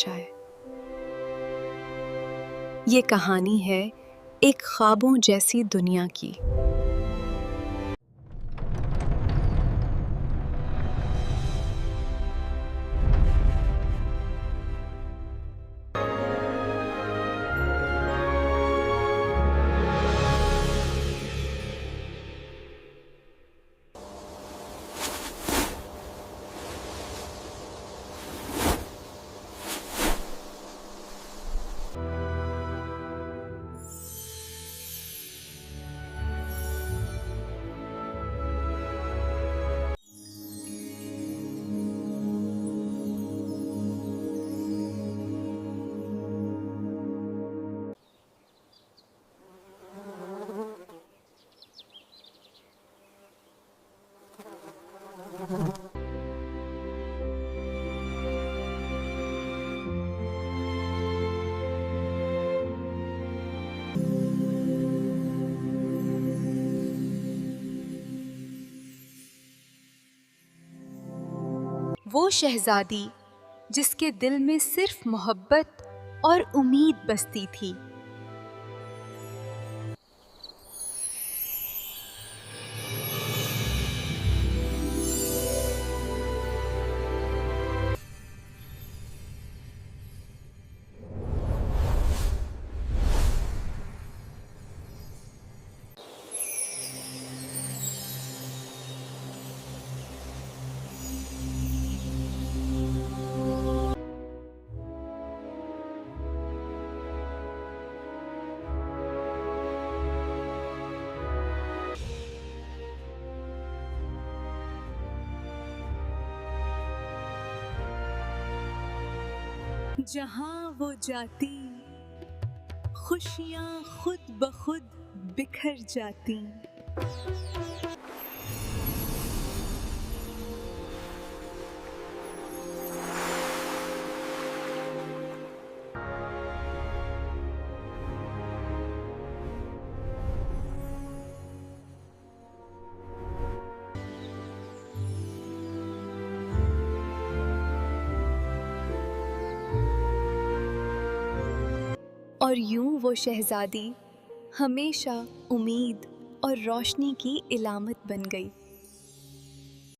बचाए। ये कहानी है एक ख्वाबों जैसी दुनिया की। वो शहजादी जिसके दिल में सिर्फ मोहब्बत और उम्मीद बसती थी। जहां वो जाती खुशियां खुद ब खुद बिखर जाती। और यूं वो शहजादी हमेशा उम्मीद और रोशनी की इलामत बन गई।